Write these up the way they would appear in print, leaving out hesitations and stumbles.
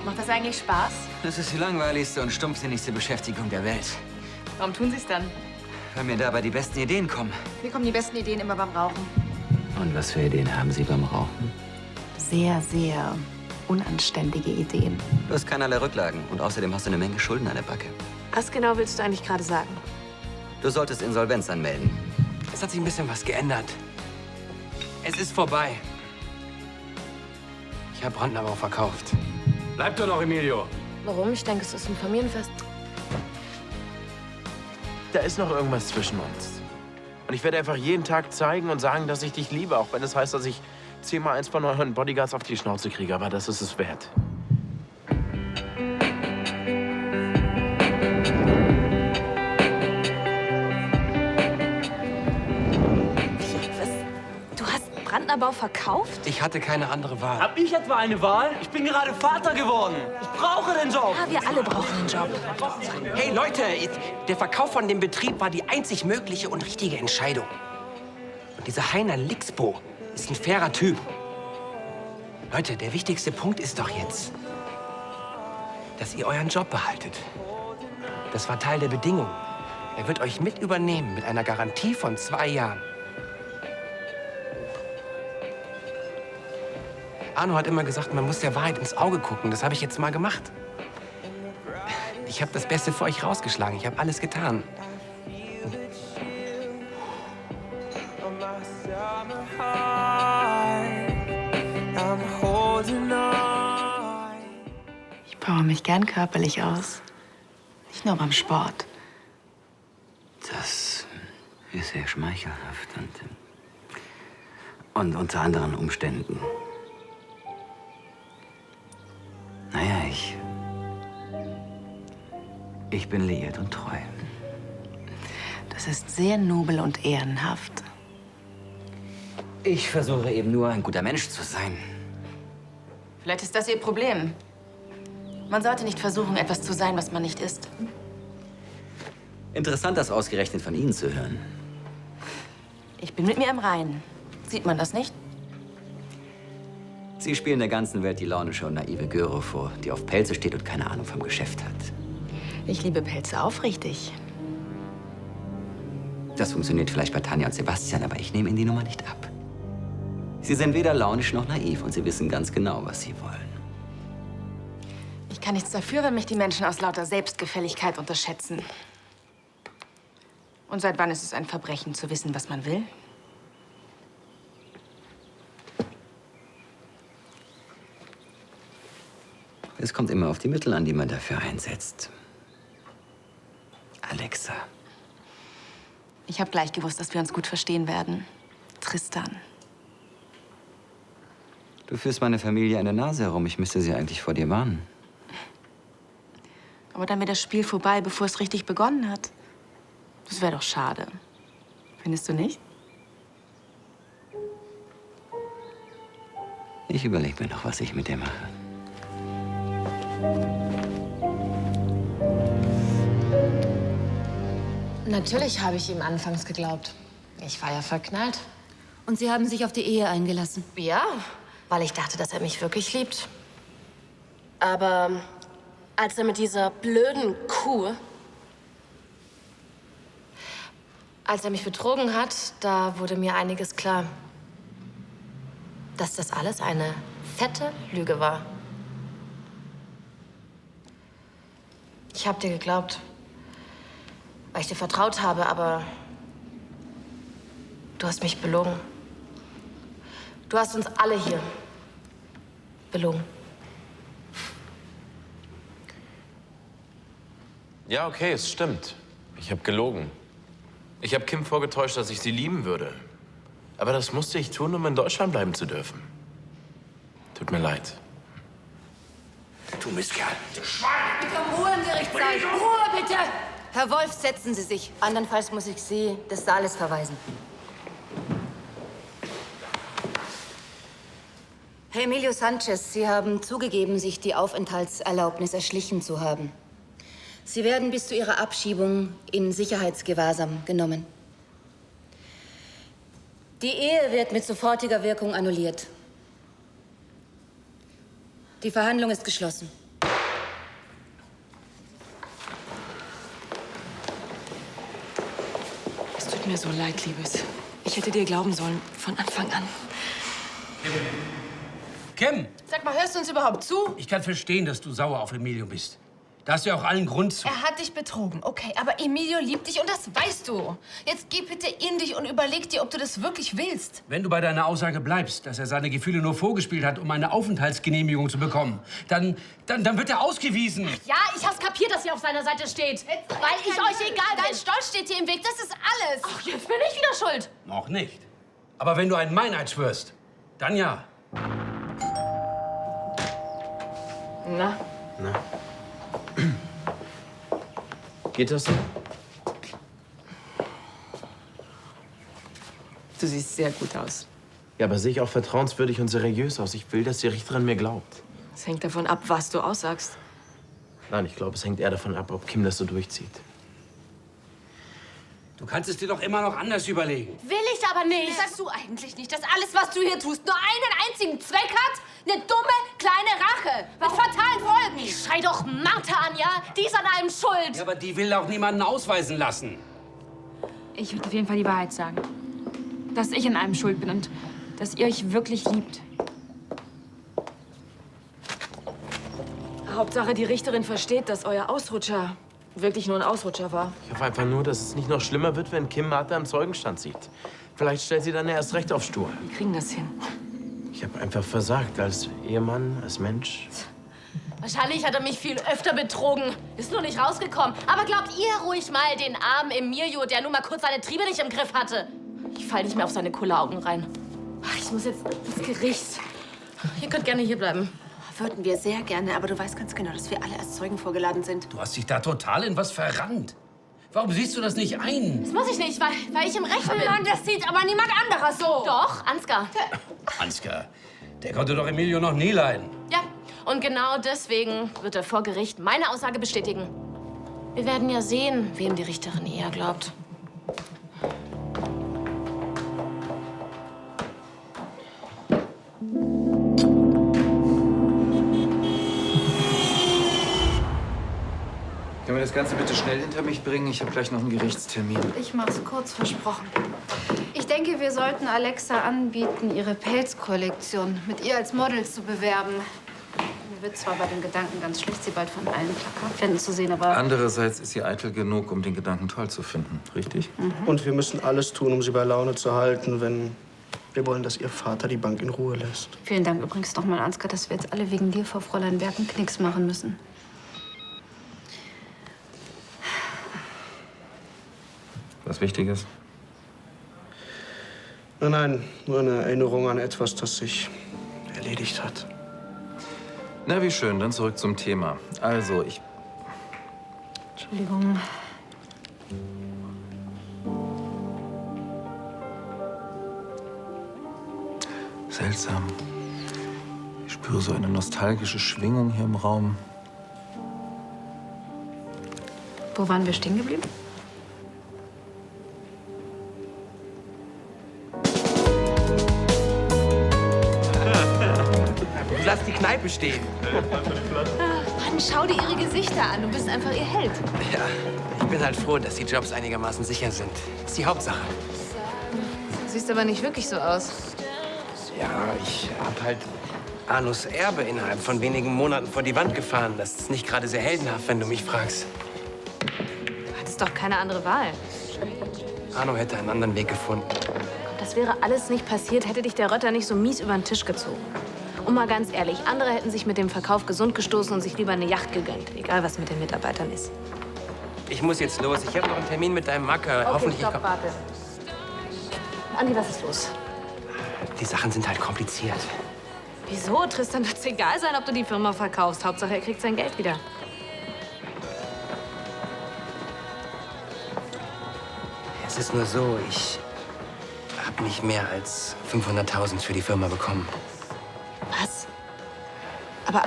Macht das eigentlich Spaß? Das ist die langweiligste und stumpfsinnigste Beschäftigung der Welt. Warum tun Sie es dann? Weil mir dabei die besten Ideen kommen. Mir kommen die besten Ideen immer beim Rauchen. Und was für Ideen haben Sie beim Rauchen? Sehr, sehr unanständige Ideen. Du hast keinerlei Rücklagen und außerdem hast du eine Menge Schulden an der Backe. Was genau willst du eigentlich gerade sagen? Du solltest Insolvenz anmelden. Es hat sich ein bisschen was geändert. Es ist vorbei. Ich habe Brandnerbau verkauft. Bleib doch noch, Emilio. Warum? Ich denke, es ist ein Familienfest. Da ist noch irgendwas zwischen uns. Und ich werde einfach jeden Tag zeigen und sagen, dass ich dich liebe, auch wenn es heißt, dass ich 10-mal eins von euren Bodyguards auf die Schnauze kriege. Aber das ist es wert. Du hast Brandnerbau verkauft? Ich hatte keine andere Wahl. Hab ich etwa eine Wahl? Ich bin gerade Vater geworden. Ich brauche den Job. Ja, wir alle brauchen einen Job. Hey Leute, der Verkauf von dem Betrieb war die einzig mögliche und richtige Entscheidung. Und dieser Heiner Lixbo ist ein fairer Typ. Leute, der wichtigste Punkt ist doch jetzt, dass ihr euren Job behaltet. Das war Teil der Bedingung. Er wird euch mit übernehmen mit einer Garantie von 2 Jahren. Arno hat immer gesagt, man muss der Wahrheit ins Auge gucken. Das habe ich jetzt mal gemacht. Ich habe das Beste für euch rausgeschlagen. Ich habe alles getan. Ich baue mich gern körperlich aus. Nicht nur beim Sport. Das ist sehr schmeichelhaft und unter anderen Umständen. Naja, ich bin liiert und treu. Das ist sehr nobel und ehrenhaft. Ich versuche eben nur, ein guter Mensch zu sein. Vielleicht ist das Ihr Problem. Man sollte nicht versuchen, etwas zu sein, was man nicht ist. Interessant, das ausgerechnet von Ihnen zu hören. Ich bin mit mir im Reinen. Sieht man das nicht? Sie spielen der ganzen Welt die launische und naive Göre vor, die auf Pelze steht und keine Ahnung vom Geschäft hat. Ich liebe Pelze aufrichtig. Das funktioniert vielleicht bei Tanja und Sebastian, aber ich nehme Ihnen die Nummer nicht ab. Sie sind weder launisch noch naiv und Sie wissen ganz genau, was Sie wollen. Ich kann nichts dafür, wenn mich die Menschen aus lauter Selbstgefälligkeit unterschätzen. Und seit wann ist es ein Verbrechen, zu wissen, was man will? Es kommt immer auf die Mittel an, die man dafür einsetzt. Alexa. Ich habe gleich gewusst, dass wir uns gut verstehen werden. Tristan. Du führst meine Familie an der Nase herum. Ich müsste sie eigentlich vor dir warnen. Aber dann wäre das Spiel vorbei, bevor es richtig begonnen hat. Das wäre doch schade. Findest du nicht? Ich überlege mir noch, was ich mit dir mache. Natürlich habe ich ihm anfangs geglaubt. Ich war ja verknallt. Und Sie haben sich auf die Ehe eingelassen? Ja, weil ich dachte, dass er mich wirklich liebt. Aber als er mit dieser blöden Kuh... Als er mich betrogen hat, da wurde mir einiges klar. Dass das alles eine fette Lüge war. Ich habe dir geglaubt, weil ich dir vertraut habe, aber du hast mich belogen. Du hast uns alle hier belogen. Ja, okay, es stimmt. Ich habe gelogen. Ich habe Kim vorgetäuscht, dass ich sie lieben würde. Aber das musste ich tun, um in Deutschland bleiben zu dürfen. Tut mir leid. Du Mistkerl. Bitte um Ruhe im Gerichtssaal. Ruhe, bitte! Herr Wolf, setzen Sie sich. Andernfalls muss ich Sie des Saales verweisen. Herr Emilio Sanchez, Sie haben zugegeben, sich die Aufenthaltserlaubnis erschlichen zu haben. Sie werden bis zu Ihrer Abschiebung in Sicherheitsgewahrsam genommen. Die Ehe wird mit sofortiger Wirkung annulliert. Die Verhandlung ist geschlossen. tut mir so leid, Liebes. Ich hätte dir glauben sollen, von Anfang an. Kim, Sag mal, hörst du uns überhaupt zu? ich kann verstehen, dass du sauer auf Emilio bist. Da hast du ja auch allen Grund zu. Er hat dich betrogen, okay, aber Emilio liebt dich und das weißt du. Jetzt geh bitte in dich und überleg dir, ob du das wirklich willst. Wenn du bei deiner Aussage bleibst, dass er seine Gefühle nur vorgespielt hat, um eine Aufenthaltsgenehmigung zu bekommen, dann wird er ausgewiesen. Ja, ich hab's kapiert, dass ihr auf seiner Seite steht. Weil ich euch egal bin. Dein Stolz steht dir im Weg, das ist alles. Ach, jetzt bin ich wieder schuld. Noch nicht. Aber wenn du einen Meineid schwörst, dann ja. Na? Geht das so? Du siehst sehr gut aus. Ja, aber sehe ich auch vertrauenswürdig und seriös aus. Ich will, dass die Richterin mir glaubt. Es hängt davon ab, was du aussagst. Nein, ich glaube, es hängt eher davon ab, ob Kim das so durchzieht. Du kannst es dir doch immer noch anders überlegen. Will ich aber nicht. Sagst du eigentlich nicht, dass alles, was du hier tust, nur einen einzigen Zweck hat? Eine dumme, kleine Rache mit fatalen Folgen. Ich schrei doch Martha an, ja? Die ist an allem schuld. Ja, aber die will auch niemanden ausweisen lassen. Ich würde auf jeden Fall die Wahrheit sagen. Dass ich an allem schuld bin und dass ihr euch wirklich liebt. Hauptsache, die Richterin versteht, dass euer Ausrutscher wirklich nur ein Ausrutscher war. Ich hoffe einfach nur, dass es nicht noch schlimmer wird, wenn Kim Martha im Zeugenstand sieht. Vielleicht stellt sie dann erst recht auf stur. Wir kriegen das hin. Ich habe einfach versagt als Ehemann, als Mensch. Wahrscheinlich hat er mich viel öfter betrogen. Ist nur nicht rausgekommen. Aber glaubt ihr ruhig mal den armen Emilio, der nur mal kurz seine Triebe nicht im Griff hatte. Ich fall nicht mehr auf seine Kulleraugen rein. Ach, ich muss jetzt ins Gericht. Ihr könnt gerne hier bleiben. Würden wir sehr gerne, aber du weißt ganz genau, dass wir alle als Zeugen vorgeladen sind. Du hast dich da total in was verrannt. Warum siehst du das nicht ein? Das muss ich nicht, weil ich im Recht bin. Mann, das sieht aber niemand anderes so. Doch, Ansgar. Ansgar, der konnte doch Emilio noch nie leiden. Ja, und genau deswegen wird er vor Gericht meine Aussage bestätigen. Wir werden ja sehen, wem die Richterin eher glaubt. Können wir das Ganze bitte schnell hinter mich bringen? Ich habe gleich noch einen Gerichtstermin. Ich mach's kurz, versprochen. Ich denke, wir sollten Alexa anbieten, ihre Pelzkollektion mit ihr als Model zu bewerben. Mir wird zwar bei dem Gedanken ganz schlecht, sie bald von allen Plakatwänden zu sehen, aber... Andererseits ist sie eitel genug, um den Gedanken toll zu finden, richtig? Und wir müssen alles tun, um sie bei Laune zu halten, wenn wir wollen, dass ihr Vater die Bank in Ruhe lässt. Vielen Dank übrigens nochmal, Ansgar, dass wir jetzt alle wegen dir vor Fräulein Berg einen Knicks machen müssen. Was Wichtiges? Nein, nur eine Erinnerung an etwas, das sich erledigt hat. Na, wie schön. Dann zurück zum Thema. Also, Entschuldigung. Seltsam. Ich spüre so eine nostalgische Schwingung hier im Raum. Wo waren wir stehen geblieben? Lass die Kneipe stehen. Mann, schau dir ihre Gesichter an. Du bist einfach ihr Held. Ja, ich bin halt froh, dass die Jobs einigermaßen sicher sind. Das ist die Hauptsache. Siehst aber nicht wirklich so aus. Ja, ich hab halt Arnos Erbe innerhalb von wenigen Monaten vor die Wand gefahren. Das ist nicht gerade sehr heldenhaft, wenn du mich fragst. Du hattest doch keine andere Wahl. Arno hätte einen anderen Weg gefunden. Das wäre alles nicht passiert, hätte dich der Rötter nicht so mies über den Tisch gezogen. Und mal ganz ehrlich, andere hätten sich mit dem Verkauf gesund gestoßen und sich lieber eine Yacht gegönnt. Egal, was mit den Mitarbeitern ist. Ich muss jetzt los. Ich habe noch einen Termin mit deinem Macker. Okay, Hoffentlich stopp, komm- warte. Andi, was ist los? Die Sachen sind halt kompliziert. Wieso? Tristan wird's egal sein, ob du die Firma verkaufst. Hauptsache, er kriegt sein Geld wieder. Es ist nur so, ich habe nicht mehr als 500.000 für die Firma bekommen. Was? Aber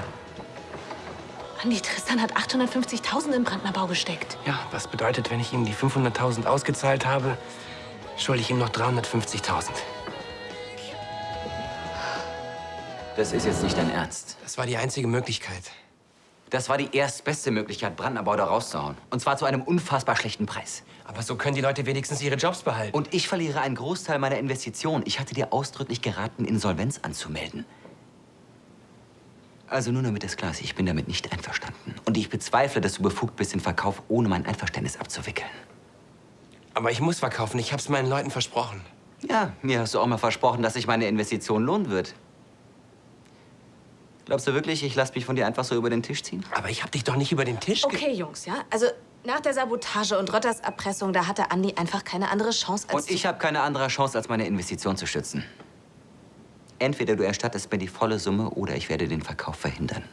Andi, Tristan hat 850.000 im Brandnerbau gesteckt. Ja, was bedeutet, wenn ich ihm die 500.000 ausgezahlt habe, schulde ich ihm noch 350.000. Das ist jetzt nicht dein Ernst. Das war die einzige Möglichkeit. Das war die erstbeste Möglichkeit, Brandenburg da rauszuhauen. Und zwar zu einem unfassbar schlechten Preis. Aber so können die Leute wenigstens ihre Jobs behalten. Und ich verliere einen Großteil meiner Investition. Ich hatte dir ausdrücklich geraten, Insolvenz anzumelden. Also nur damit es klar ist, ich bin damit nicht einverstanden. Und ich bezweifle, dass du befugt bist, den Verkauf ohne mein Einverständnis abzuwickeln. Aber ich muss verkaufen. Ich hab's meinen Leuten versprochen. Ja, mir hast du auch mal versprochen, dass sich meine Investition lohnen wird. Glaubst du wirklich, ich lasse mich von dir einfach so über den Tisch ziehen? Aber ich hab dich doch nicht über den Tisch Okay, Jungs, ja? Also nach der Sabotage und Rötters Erpressung, da hatte Andi einfach keine andere Chance als... Und ich habe keine andere Chance, als meine Investition zu schützen. Entweder du erstattest mir die volle Summe oder ich werde den Verkauf verhindern.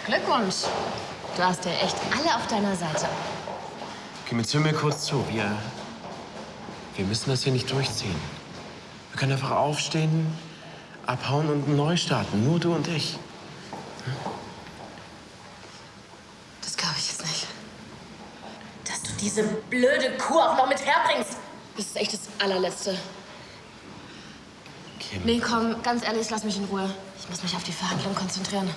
Glückwunsch. Du hast ja echt alle auf deiner Seite. Kim, jetzt hör mir kurz zu. Wir müssen das hier nicht durchziehen. Wir können einfach aufstehen, abhauen und neu starten. Nur du und ich. Das glaube ich jetzt nicht. Dass du diese blöde Kuh auch noch mit herbringst. Das ist echt das Allerletzte. Kim. Nee, komm, ganz ehrlich, lass mich in Ruhe. Ich muss mich auf die Verhandlung konzentrieren.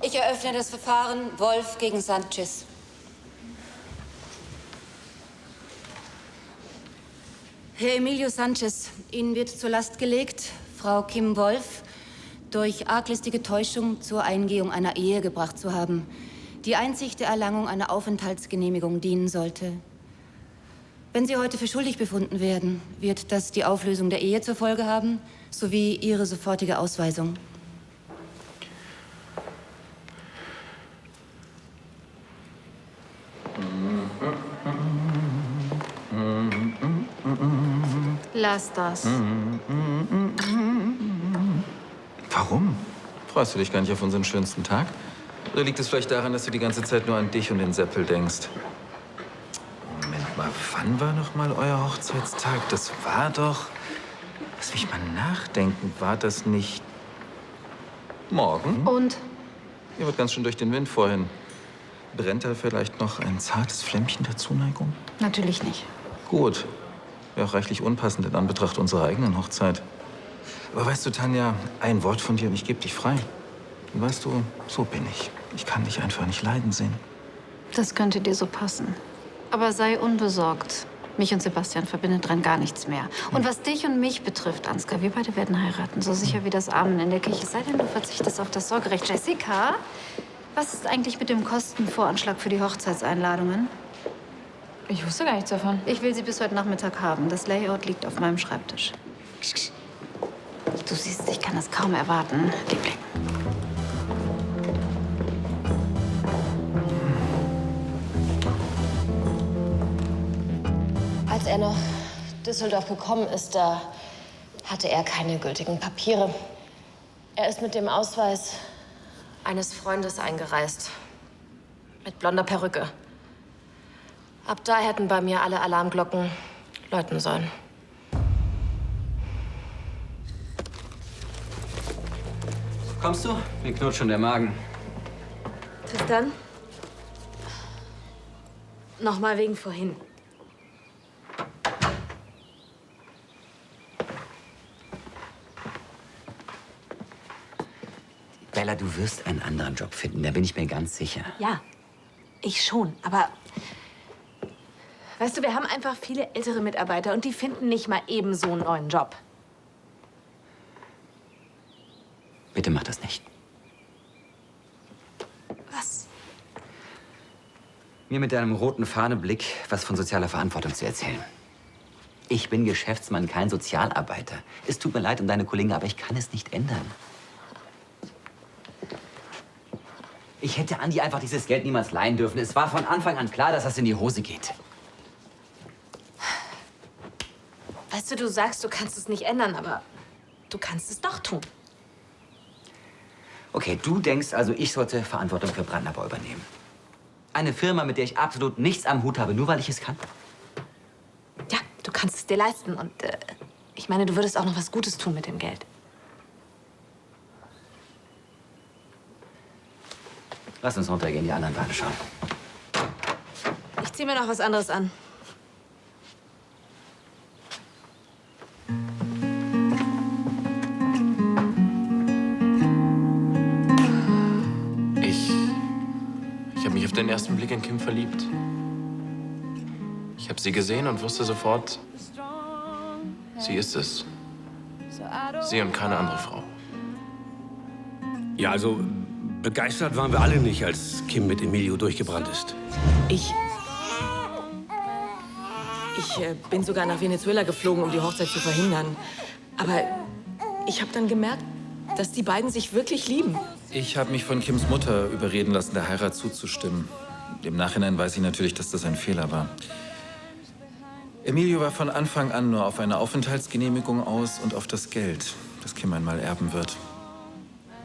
Ich eröffne das Verfahren Wolf gegen Sanchez. Herr Emilio Sanchez, Ihnen wird zur Last gelegt, Frau Kim Wolf durch arglistige Täuschung zur Eingehung einer Ehe gebracht zu haben, die einzig der Erlangung einer Aufenthaltsgenehmigung dienen sollte. Wenn Sie heute für schuldig befunden werden, wird das die Auflösung der Ehe zur Folge haben, sowie Ihre sofortige Ausweisung. Lass das. Warum? Freust du dich gar nicht auf unseren schönsten Tag? Oder liegt es vielleicht daran, dass du die ganze Zeit nur an dich und den Seppel denkst? Moment mal, wann war noch mal euer Hochzeitstag? Das war doch... Lass mich mal nachdenken. War das nicht... morgen? Und? Ihr wird ganz schön durch den Wind vorhin. Brennt da vielleicht noch ein zartes Flämmchen der Zuneigung? Natürlich nicht. Gut. Wäre auch reichlich unpassend in Anbetracht unserer eigenen Hochzeit. Aber weißt du, Tanja, ein Wort von dir und ich gebe dich frei. Und weißt du, so bin ich. Ich kann dich einfach nicht leiden sehen. Das könnte dir so passen. Aber sei unbesorgt. Mich und Sebastian verbindet dran gar nichts mehr. Und was dich und mich betrifft, Ansgar, wir beide werden heiraten. So sicher wie das Amen in der Kirche. Sei denn, du verzichtest auf das Sorgerecht. Jessica, was ist eigentlich mit dem Kostenvoranschlag für die Hochzeitseinladungen? Ich wusste gar nichts davon. Ich will sie bis heute Nachmittag haben. Das Layout liegt auf meinem Schreibtisch. Du siehst, ich kann es kaum erwarten, Liebling. Als er nach Düsseldorf gekommen ist, da hatte er keine gültigen Papiere. Er ist mit dem Ausweis eines Freundes eingereist. Mit blonder Perücke. Ab da hätten bei mir alle Alarmglocken läuten sollen. Kommst du? Mir knurrt schon der Magen. Bis dann. Nochmal wegen vorhin. Bella, du wirst einen anderen Job finden, da bin ich mir ganz sicher. Ja, ich schon. Aber weißt du, wir haben einfach viele ältere Mitarbeiter und die finden nicht mal eben so einen neuen Job. Bitte mach das nicht. Was? Mir mit deinem roten Fahneblick was von sozialer Verantwortung zu erzählen. Ich bin Geschäftsmann, kein Sozialarbeiter. Es tut mir leid um deine Kollegen, aber ich kann es nicht ändern. Ich hätte Andi einfach dieses Geld niemals leihen dürfen. Es war von Anfang an klar, dass das in die Hose geht. Weißt du, du sagst, du kannst es nicht ändern, aber du kannst es doch tun. Okay, du denkst also, ich sollte Verantwortung für Brandnerbau übernehmen. Eine Firma, mit der ich absolut nichts am Hut habe, nur weil ich es kann? Ja, du kannst es dir leisten. Und ich meine, du würdest auch noch was Gutes tun mit dem Geld. Lass uns runtergehen, die anderen beiden schauen. Ich zieh mir noch was anderes an. Ich habe mich auf den ersten Blick in Kim verliebt. Ich habe sie gesehen und wusste sofort, sie ist es. Sie und keine andere Frau. Ja, also begeistert waren wir alle nicht, als Kim mit Emilio durchgebrannt ist. Ich bin sogar nach Venezuela geflogen, um die Hochzeit zu verhindern. Aber ich habe dann gemerkt, dass die beiden sich wirklich lieben. Ich habe mich von Kims Mutter überreden lassen, der Heirat zuzustimmen. Im Nachhinein weiß ich natürlich, dass das ein Fehler war. Emilio war von Anfang an nur auf eine Aufenthaltsgenehmigung aus und auf das Geld, das Kim einmal erben wird.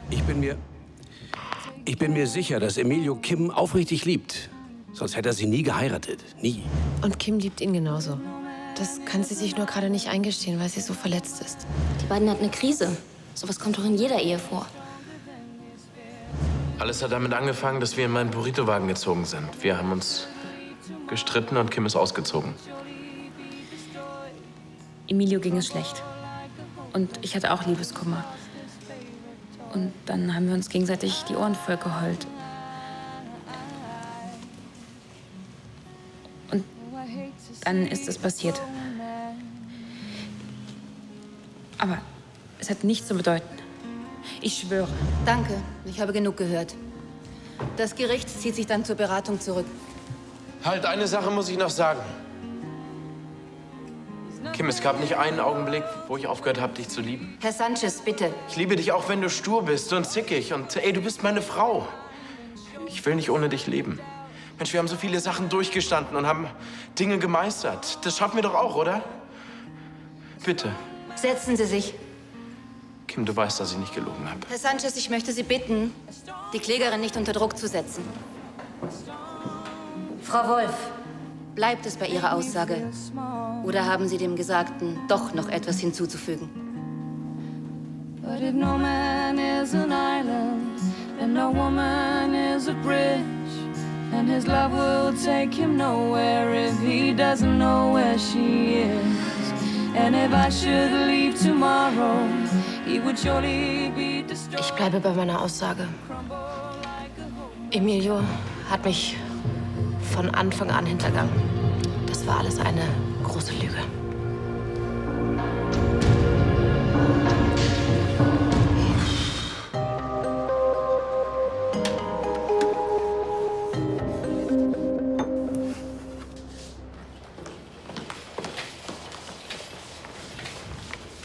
Ich bin mir sicher, dass Emilio Kim aufrichtig liebt. Sonst hätte er sie nie geheiratet. Nie. Und Kim liebt ihn genauso. Das kann sie sich nur gerade nicht eingestehen, weil sie so verletzt ist. Die beiden hatten eine Krise. Sowas kommt doch in jeder Ehe vor. Alles hat damit angefangen, dass wir in meinen Burrito-Wagen gezogen sind. Wir haben uns gestritten und Kim ist ausgezogen. Emilio ging es schlecht. Und ich hatte auch Liebeskummer. Und dann haben wir uns gegenseitig die Ohren voll geheult. Und dann ist es passiert. Aber es hat nichts zu bedeuten. Ich schwöre. Danke, ich habe genug gehört. Das Gericht zieht sich dann zur Beratung zurück. Halt, eine Sache muss ich noch sagen. Kim, es gab nicht einen Augenblick, wo ich aufgehört habe, dich zu lieben. Herr Sanchez, bitte. Ich liebe dich auch, wenn du stur bist und zickig. Und ey, du bist meine Frau. Ich will nicht ohne dich leben. Mensch, wir haben so viele Sachen durchgestanden und haben Dinge gemeistert. Das schaffen wir doch auch, oder? Bitte. Setzen Sie sich. Kim, du weißt, dass ich nicht gelogen habe. Herr Sanchez, ich möchte Sie bitten, die Klägerin nicht unter Druck zu setzen. Frau Wolf, bleibt es bei Ihrer Aussage? Oder haben Sie dem Gesagten doch noch etwas hinzuzufügen? But if no man is an island, then no woman is a bridge. And his love will take him nowhere if he doesn't know where she is. And if I should leave tomorrow, he would surely be destroyed. Ich bleibe bei meiner Aussage. Emilio hat mich von Anfang an hintergangen. Das war alles eine große Lüge.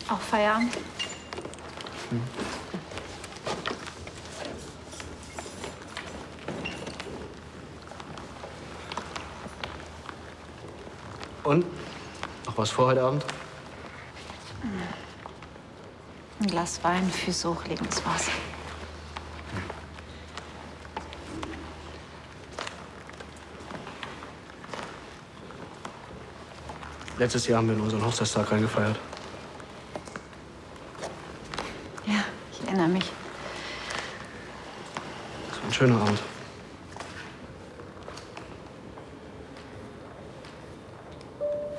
Auch Feierabend? Und? Noch was vor heute Abend? Ein Glas Wein, Füße hochlegen, das war's. Letztes Jahr haben wir in unseren Hochzeitstag reingefeiert. Ja, ich erinnere mich. Das war ein schöner Abend.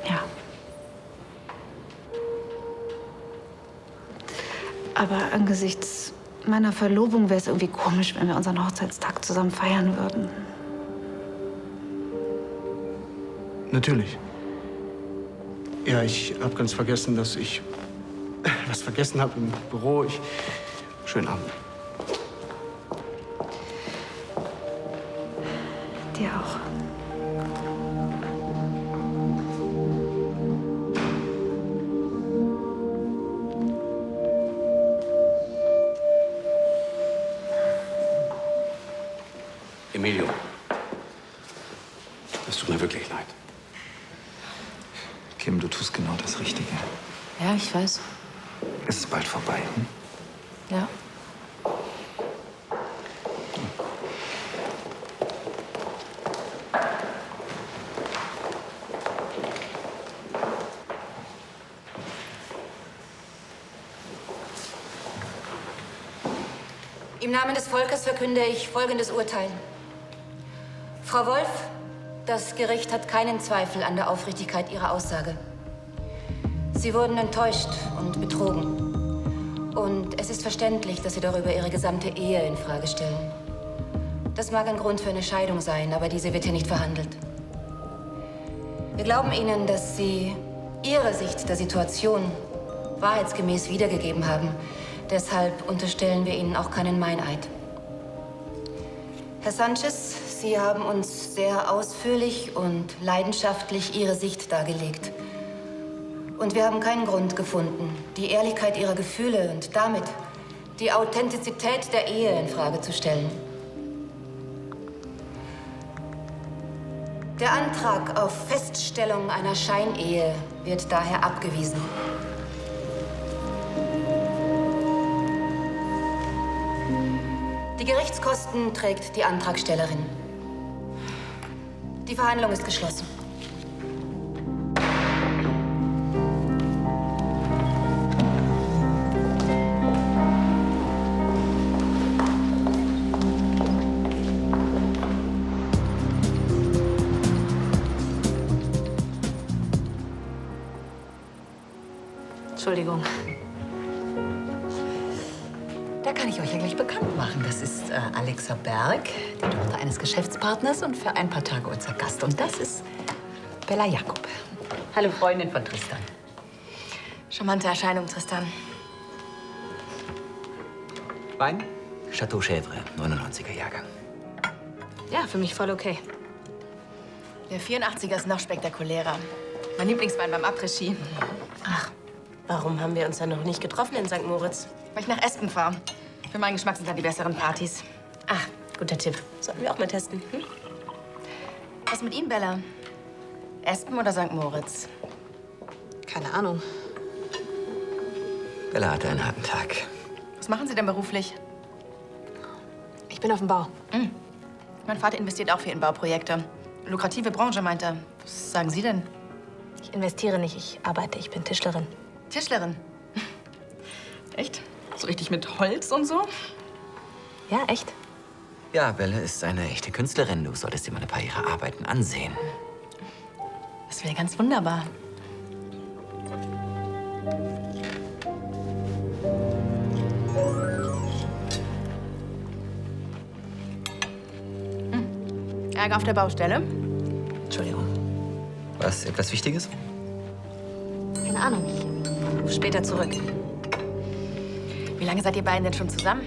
Ja. Aber angesichts meiner Verlobung wäre es irgendwie komisch, wenn wir unseren Hochzeitstag zusammen feiern würden. Natürlich. Ja, ich habe ganz vergessen, dass ich was vergessen habe im Büro. Schönen Abend. Dir auch. Emilio, es tut mir wirklich leid. Kim, du tust genau das Richtige. Ja, ich weiß. Es ist bald vorbei. Hm? Ja. Im Namen des Volkes verkünde ich folgendes Urteil. Frau Wolf, das Gericht hat keinen Zweifel an der Aufrichtigkeit Ihrer Aussage. Sie wurden enttäuscht und betrogen. Und es ist verständlich, dass Sie darüber Ihre gesamte Ehe in Frage stellen. Das mag ein Grund für eine Scheidung sein, aber diese wird hier nicht verhandelt. Wir glauben Ihnen, dass Sie Ihre Sicht der Situation wahrheitsgemäß wiedergegeben haben. Deshalb unterstellen wir Ihnen auch keinen Meineid. Herr Sanchez, Sie haben uns sehr ausführlich und leidenschaftlich Ihre Sicht dargelegt. Und wir haben keinen Grund gefunden, die Ehrlichkeit Ihrer Gefühle und damit die Authentizität der Ehe in Frage zu stellen. Der Antrag auf Feststellung einer Scheinehe wird daher abgewiesen. Die Gerichtskosten trägt die Antragstellerin. Die Verhandlung ist geschlossen. Entschuldigung. Da kann ich euch ja gleich bekannt machen. Das ist Alexa Berg, die Tochter eines Geschäftspartners und für ein paar Tage unser Gast. Und das ist Bella Jakob. Hallo, Freundin von Tristan. Charmante Erscheinung, Tristan. Wein? Chateau Chèvre, 99er Jahrgang. Ja, für mich voll okay. Der 84er ist noch spektakulärer. Mein Lieblingswein beim Après-Ski. Ach, warum haben wir uns dann noch nicht getroffen in St. Moritz? Weil ich nach Espen fahre. Für meinen Geschmack sind da die besseren Partys. Ach, guter Tipp. Sollten wir auch mal testen. Hm? Was mit Ihnen, Bella? Espen oder St. Moritz? Keine Ahnung. Bella hatte einen harten Tag. Was machen Sie denn beruflich? Ich bin auf dem Bau. Mein Vater investiert auch viel in Bauprojekte. Lukrative Branche, meint er. Was sagen Sie denn? Ich investiere nicht, ich arbeite. Ich bin Tischlerin. Tischlerin? Echt? So richtig mit Holz und so? Ja, echt. Ja, Bella ist eine echte Künstlerin. Du solltest dir mal ein paar ihrer Arbeiten ansehen. Das wäre ganz wunderbar. Ärger auf der Baustelle? Entschuldigung. Was, etwas Wichtiges? Keine Ahnung. Ich ruf später zurück. Wie lange seid ihr beiden denn schon zusammen?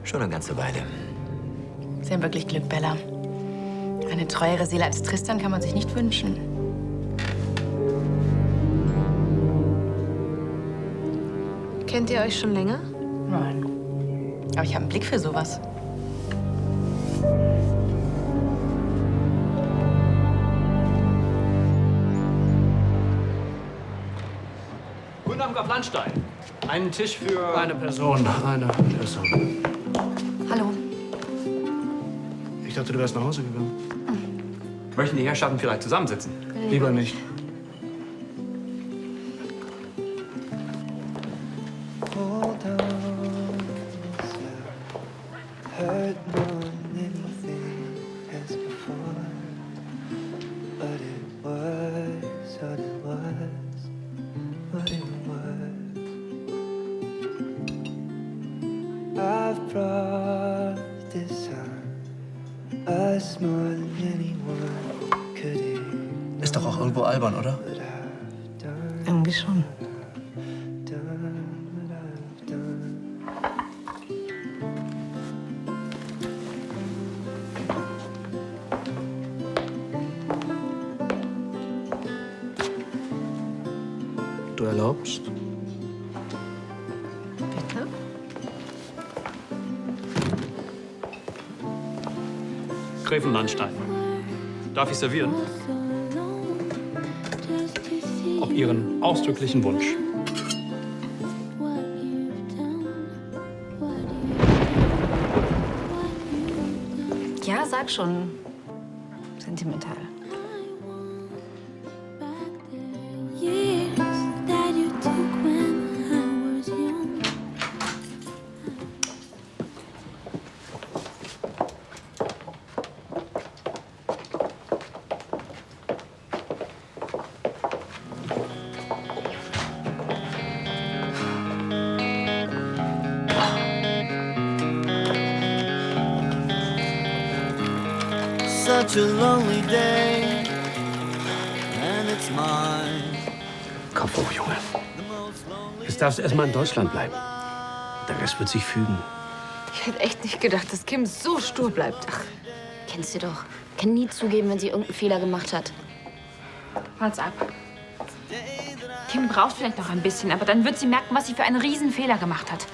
Schon eine ganze Weile. Sie haben wirklich Glück, Bella. Eine treuere Seele als Tristan kann man sich nicht wünschen. Kennt ihr euch schon länger? Nein. Aber ich habe einen Blick für sowas. Guten Abend auf Landstein. Einen Tisch für... Eine Person. Hallo. Ich dachte, du wärst nach Hause gegangen. Möchten die Herrschaften vielleicht zusammensitzen? Lieber nicht. Ist doch auch irgendwo albern, oder? Irgendwie schon. Du erlaubst? Bitte? Gräfen Landstein. Darf ich servieren? Auf Ihren ausdrücklichen Wunsch. Ja, sag schon. Sentimental. Such a lonely day, and it's mine. Kopf hoch, Junge. Jetzt darfst du erstmal in Deutschland bleiben. Der Rest wird sich fügen. Ich hätte echt nicht gedacht, dass Kim so stur bleibt. Ach, Kennst du doch. Kann nie zugeben, wenn sie irgendeinen Fehler gemacht hat. Wart's ab. Kim braucht vielleicht noch ein bisschen, aber dann wird sie merken, was sie für einen Riesenfehler gemacht hat.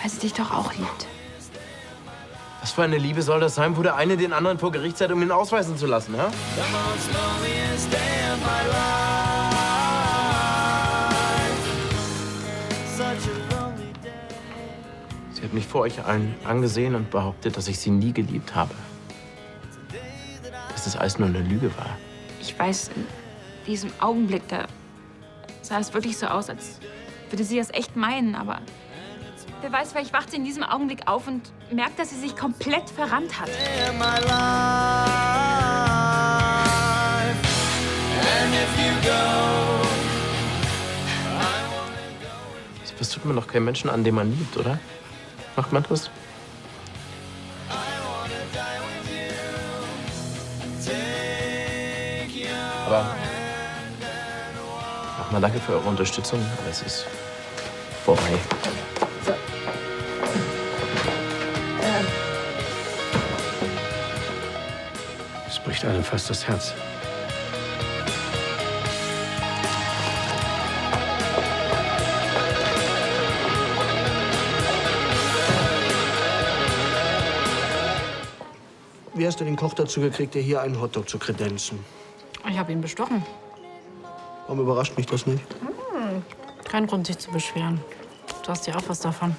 Weil sie dich doch auch liebt. Was für eine Liebe soll das sein, wo der eine den anderen vor Gericht seid, um ihn ausweisen zu lassen, ja? Sie hat mich vor euch allen angesehen und behauptet, dass ich sie nie geliebt habe. Dass das alles nur eine Lüge war. Ich weiß, in diesem Augenblick, da sah es wirklich so aus, als würde sie das echt meinen, aber wer weiß, vielleicht wacht sie in diesem Augenblick auf und merkt, dass sie sich komplett verrannt hat. Das tut man doch keinem Menschen an, den man liebt, oder? Macht man das? Aber nochmal danke für eure Unterstützung. Aber es ist vorbei. Es bricht einem fast das Herz. Wie hast du den Koch dazu gekriegt, dir hier einen Hotdog zu kredenzen? Ich habe ihn bestochen. Warum überrascht mich das nicht? Kein Grund, sich zu beschweren. Du hast ja auch was davon.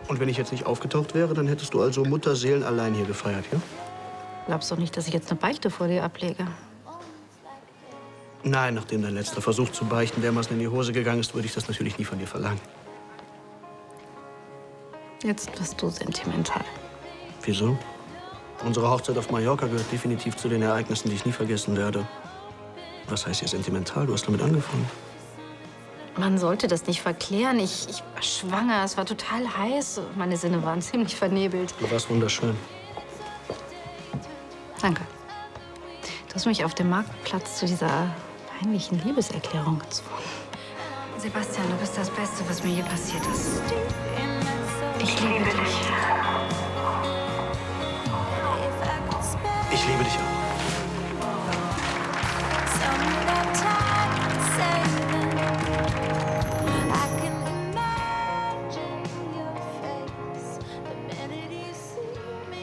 Und wenn ich jetzt nicht aufgetaucht wäre, dann hättest du also Mutterseelen allein hier gefeiert, ja? Glaubst doch nicht, dass ich jetzt eine Beichte vor dir ablege? Nein, nachdem dein letzter Versuch zu beichten dermaßen in die Hose gegangen ist, würde ich das natürlich nie von dir verlangen. Jetzt bist du sentimental. Wieso? Unsere Hochzeit auf Mallorca gehört definitiv zu den Ereignissen, die ich nie vergessen werde. Was heißt hier sentimental? Du hast damit angefangen. Man sollte das nicht verklären. Ich war schwanger, es war total heiß. Meine Sinne waren ziemlich vernebelt. Du warst wunderschön. Danke. Du hast mich auf dem Marktplatz zu dieser peinlichen Liebeserklärung gezwungen. Sebastian, du bist das Beste, was mir je passiert ist. Ich liebe dich. Ich liebe dich auch.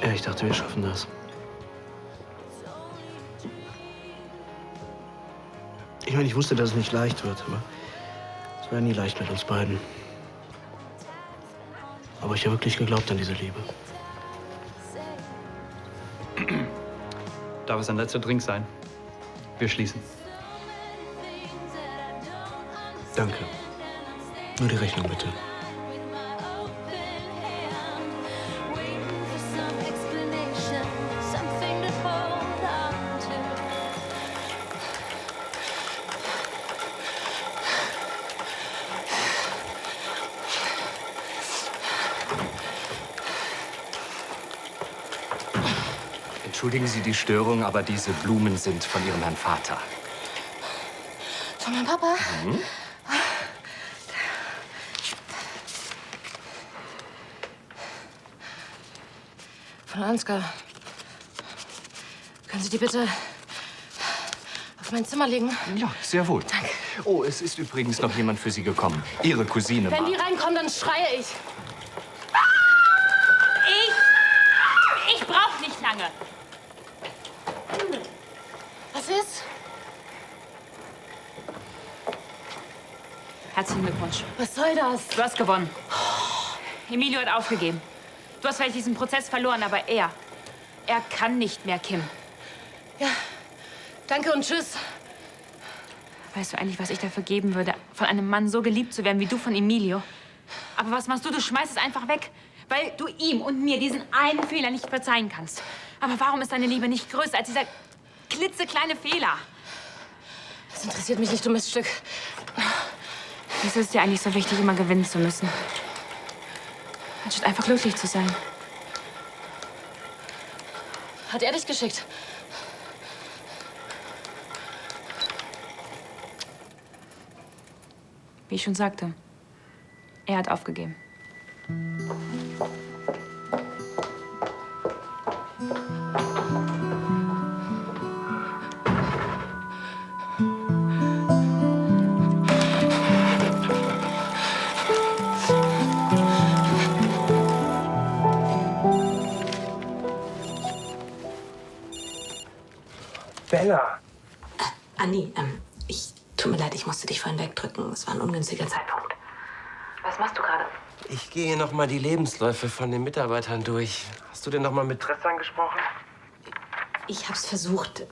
Ja, ich dachte, wir schaffen das. Ich meine, ich wusste, dass es nicht leicht wird, aber es war nie leicht mit uns beiden. Aber ich habe wirklich geglaubt an diese Liebe. Darf es ein letzter Drink sein? Wir schließen. Danke. Nur die Rechnung, bitte. Entschuldigen Sie die Störung, aber diese Blumen sind von Ihrem Herrn Vater. Von meinem Papa? Mhm. Von Ansgar. Können Sie die bitte auf mein Zimmer legen? Ja, sehr wohl. Danke. Oh, es ist übrigens noch jemand für Sie gekommen. Ihre Cousine. Wenn die reinkommen, dann schreie ich. Ich brauche nicht lange. Was ist? Herzlichen Glückwunsch. Was soll das? Du hast gewonnen. Emilio hat aufgegeben. Du hast vielleicht diesen Prozess verloren, aber er kann nicht mehr, Kim. Ja, danke und tschüss. Weißt du eigentlich, was ich dafür geben würde, von einem Mann so geliebt zu werden wie du von Emilio? Aber was machst du? Du schmeißt es einfach weg, weil du ihm und mir diesen einen Fehler nicht verzeihen kannst. Aber warum ist deine Liebe nicht größer als dieser klitzekleine Fehler? Das interessiert mich nicht, dummes Stück. Wieso ist dir eigentlich so wichtig, immer gewinnen zu müssen? Anstatt einfach glücklich zu sein. Hat er dich geschickt? Wie ich schon sagte, er hat aufgegeben. Bella! Anni, tut mir leid, ich musste dich vorhin wegdrücken. Es war ein ungünstiger Zeitpunkt. Was machst du gerade? Ich gehe noch mal die Lebensläufe von den Mitarbeitern durch. Hast du denn noch mal mit Tristan gesprochen? Ich hab's versucht.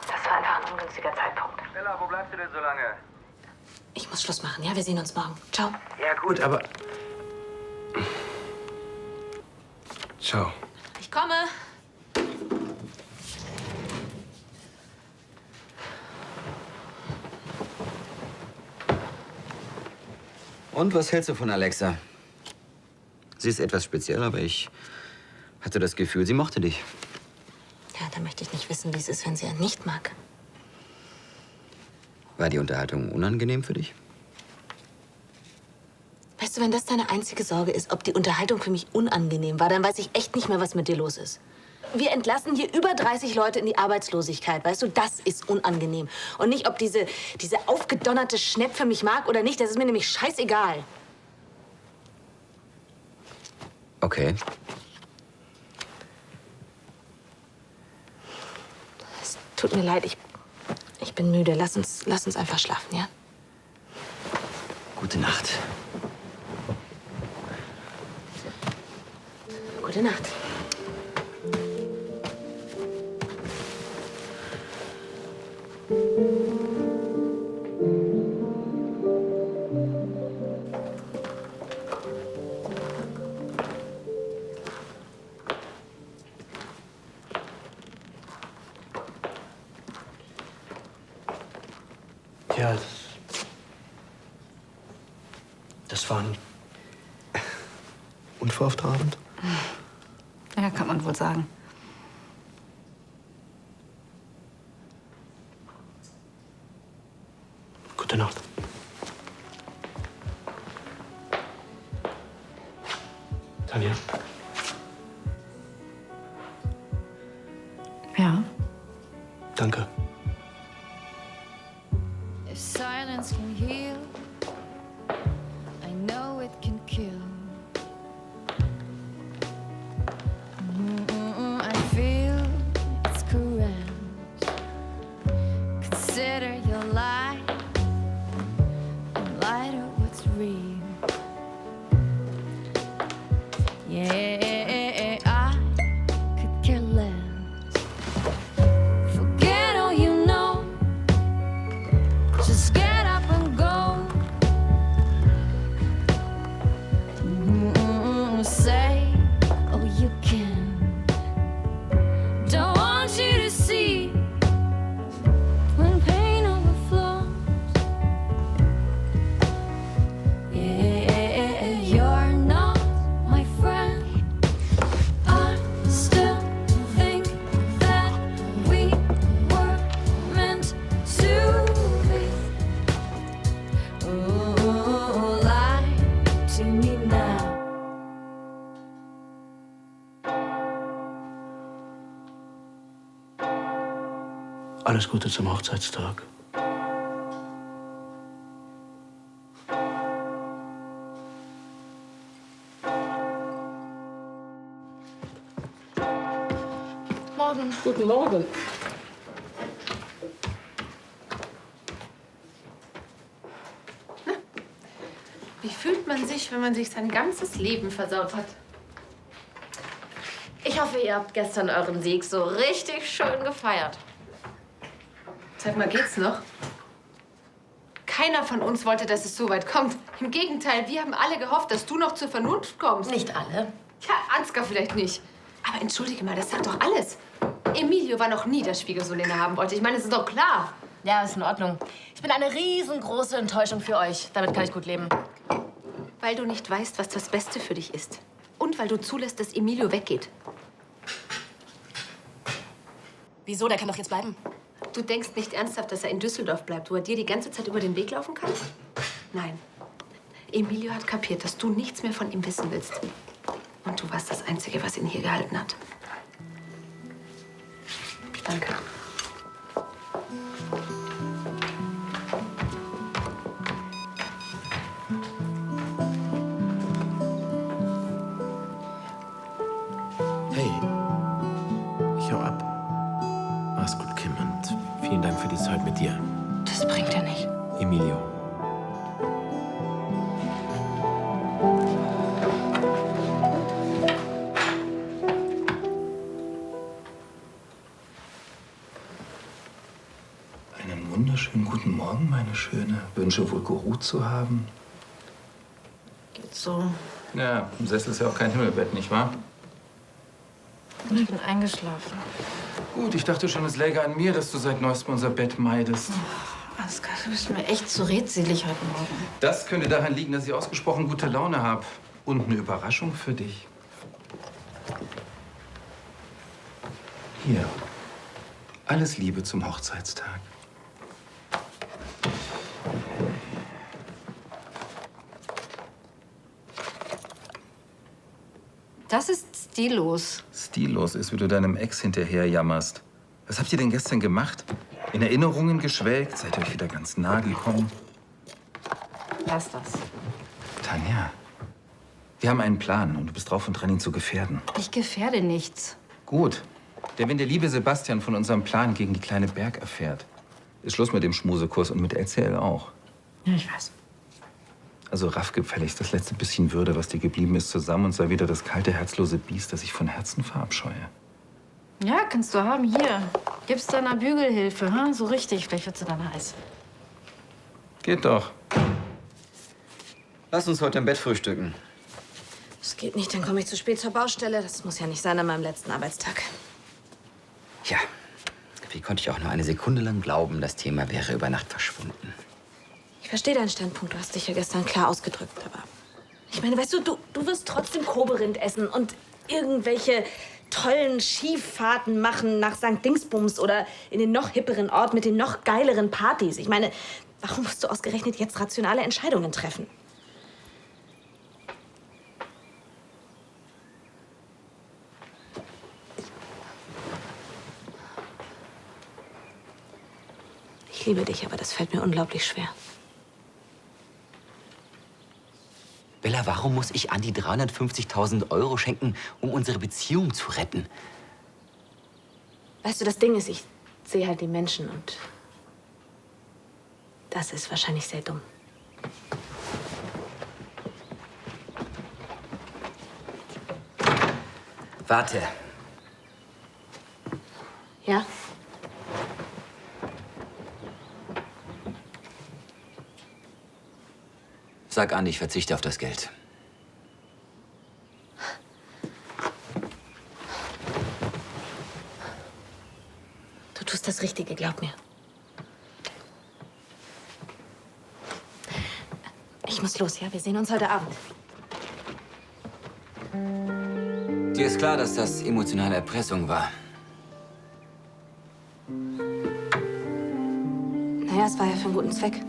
Das war einfach ein ungünstiger Zeitpunkt. Bella, wo bleibst du denn so lange? Ich muss Schluss machen, ja? Wir sehen uns morgen. Ciao. Ja, gut, aber... Ciao. Ich komme. Und was hältst du von Alexa? Sie ist etwas speziell, aber ich hatte das Gefühl, sie mochte dich. Ja, da möchte ich nicht wissen, wie es ist, wenn sie einen nicht mag. War die Unterhaltung unangenehm für dich? Weißt du, wenn das deine einzige Sorge ist, ob die Unterhaltung für mich unangenehm war, dann weiß ich echt nicht mehr, was mit dir los ist. Wir entlassen hier über 30 Leute in die Arbeitslosigkeit, weißt du? Das ist unangenehm. Und nicht, ob diese aufgedonnerte Schnepfe mich mag oder nicht. Das ist mir nämlich scheißegal. Okay. Es tut mir leid, ich bin müde. Lass uns einfach schlafen, ja? Gute Nacht. Gute Nacht. Ja, das war ein unverhoffter Abend. Ja, kann man wohl sagen. Gute Nacht. Tanja. Ja. Danke. If silence can heal, I know it can kill. I feel it's correct. Consider your life in light of what's real. Yeah, I could care less. Forget all you know. Just get up and go. Say all you can. Don't want you to see when pain overflows. Yeah, you're not my friend. I still think that we were meant to be. Alles Gute zum Hochzeitstag. Morgen. Guten Morgen. Wie fühlt man sich, wenn man sich sein ganzes Leben versaut hat? Ich hoffe, ihr habt gestern euren Sieg so richtig schön gefeiert. Sag mal, geht's noch? Keiner von uns wollte, dass es so weit kommt. Im Gegenteil, wir haben alle gehofft, dass du noch zur Vernunft kommst. Nicht alle. Ja, Ansgar vielleicht nicht. Aber entschuldige mal, das sagt doch alles. Emilio war noch nie der Schwiegersohn, den er haben wollte. Ich meine, das ist doch klar. Ja, ist in Ordnung. Ich bin eine riesengroße Enttäuschung für euch. Damit kann ich gut leben. Weil du nicht weißt, was das Beste für dich ist. Und weil du zulässt, dass Emilio weggeht. Wieso? Der kann doch jetzt bleiben. Du denkst nicht ernsthaft, dass er in Düsseldorf bleibt, wo er dir die ganze Zeit über den Weg laufen kann? Nein. Emilio hat kapiert, dass du nichts mehr von ihm wissen willst. Und du warst das Einzige, was ihn hier gehalten hat. Danke. Hey, ich hau ab. Mach's gut, Kim, und vielen Dank für die Zeit mit dir. Das bringt er nicht. Emilio. Einen wunderschönen guten Morgen, meine Schöne. Wünsche wohl geruht zu haben. Geht so. Ja, im Sessel ist ja auch kein Himmelbett, nicht wahr? Ich bin eingeschlafen. Gut, ich dachte schon, es läge an mir, dass du seit neuestem unser Bett meidest. Ansgar, du bist mir echt zu redselig heute Morgen. Das könnte daran liegen, dass ich ausgesprochen gute Laune habe. Und eine Überraschung für dich. Hier. Alles Liebe zum Hochzeitstag. Das ist stillos. Stillos ist, wie du deinem Ex hinterher jammerst. Was habt ihr denn gestern gemacht? In Erinnerungen geschwelgt? Seid ihr euch wieder ganz nahe gekommen? Lass das. Tanja, wir haben einen Plan und du bist drauf und dran, ihn zu gefährden. Ich gefährde nichts. Gut. Denn wenn der liebe Sebastian von unserem Plan gegen die kleine Berg erfährt, ist Schluss mit dem Schmusekurs und mit LCL auch. Ja, ich weiß. Also raff gefälligst das letzte bisschen Würde, was dir geblieben ist, zusammen und sei wieder das kalte, herzlose Biest, das ich von Herzen verabscheue. Ja, kannst du haben. Hier. Gib's deiner Bügelhilfe, hm? So richtig. Vielleicht wird sie dann heiß. Geht doch. Lass uns heute im Bett frühstücken. Das geht nicht, dann komme ich zu spät zur Baustelle. Das muss ja nicht sein an meinem letzten Arbeitstag. Ja, wie konnte ich auch nur eine Sekunde lang glauben, das Thema wäre über Nacht verschwunden? Ich verstehe deinen Standpunkt. Du hast dich ja gestern klar ausgedrückt. Aber ich meine, weißt du, du wirst trotzdem Koberind essen und irgendwelche tollen Skifahrten machen nach St. Dingsbums oder in den noch hipperen Ort mit den noch geileren Partys. Ich meine, warum musst du ausgerechnet jetzt rationale Entscheidungen treffen? Ich liebe dich, aber das fällt mir unglaublich schwer. Bella, warum muss ich Andi 350.000 € schenken, um unsere Beziehung zu retten? Weißt du, das Ding ist, ich sehe halt die Menschen und das ist wahrscheinlich sehr dumm. Warte. Ja? Sag Andi, ich verzichte auf das Geld. Du tust das Richtige, glaub mir. Ich muss los, ja? Wir sehen uns heute Abend. Dir ist klar, dass das emotionale Erpressung war. Naja, es war ja für einen guten Zweck.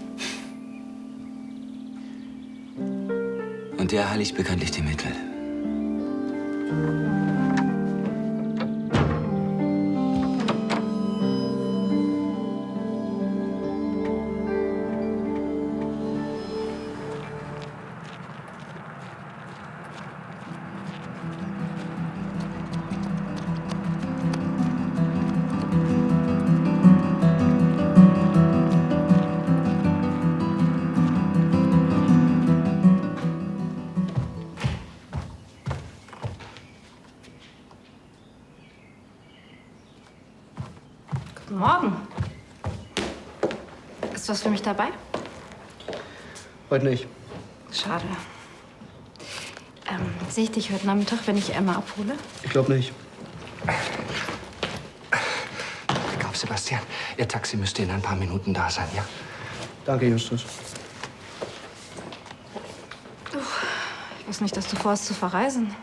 Und der heiligt bekanntlich die Mittel. Ist was für mich dabei? Heute nicht. Schade. Sehe ich dich heute Nachmittag, wenn ich Emma abhole? Ich glaube nicht. Ich glaube, Sebastian, Ihr Taxi müsste in ein paar Minuten da sein, ja? Danke, Justus. Ich weiß nicht, dass du vorhast zu verreisen.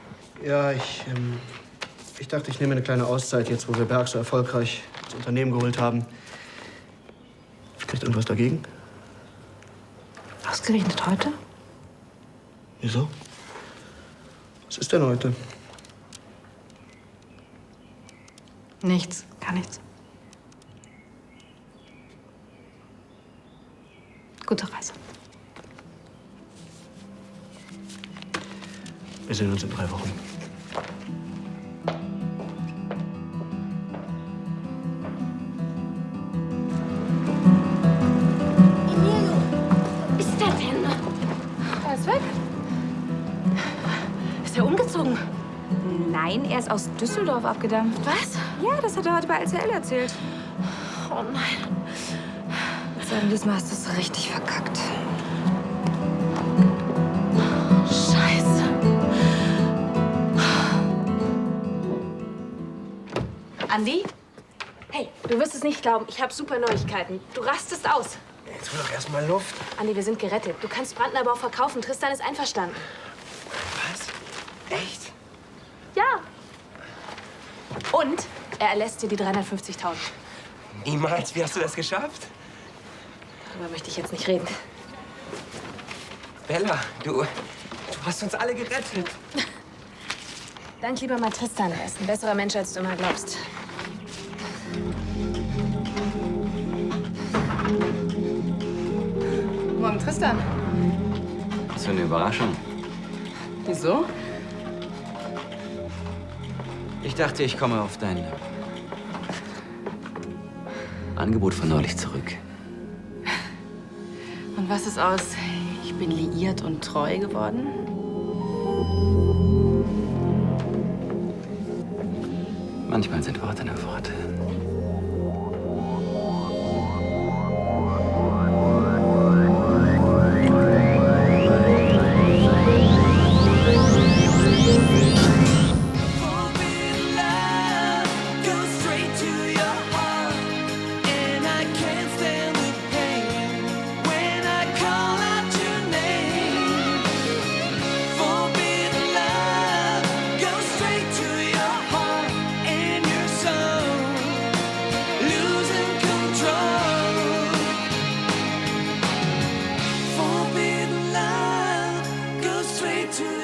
Ja, ich dachte, ich nehme eine kleine Auszeit, jetzt wo wir Berg so erfolgreich das Unternehmen geholt haben. Spricht irgendwas dagegen? Ausgerechnet heute? Wieso? Was ist denn heute? Nichts, gar nichts. Gute Reise. Wir sehen uns in 3 Wochen. Emilio, wo ist der denn? Er ist weg. Ist er umgezogen? Nein, er ist aus Düsseldorf abgedampft. Was? Ja, das hat er heute bei LCL erzählt. Oh nein. Ich würde sagen, diesmal hast du es richtig verkackt. Scheiße. Andi? Hey, du wirst es nicht glauben. Ich habe super Neuigkeiten. Du rastest aus. Jetzt hol doch erst mal Luft. Andi, wir sind gerettet. Du kannst Brandnerbau verkaufen. Tristan ist einverstanden. Was? Echt? Ja. Und er erlässt dir die 350.000. Niemals. Wie hast du das geschafft? Darüber möchte ich jetzt nicht reden. Bella, du hast uns alle gerettet. Dank lieber mal Tristan. Er ist ein besserer Mensch, als du immer glaubst. Morgen, Tristan. Was für eine Überraschung. Wieso? Ich dachte, ich komme auf dein Angebot von neulich zurück. Und was ist aus ich bin liiert und treu geworden? Manchmal sind Worte nur Worte. To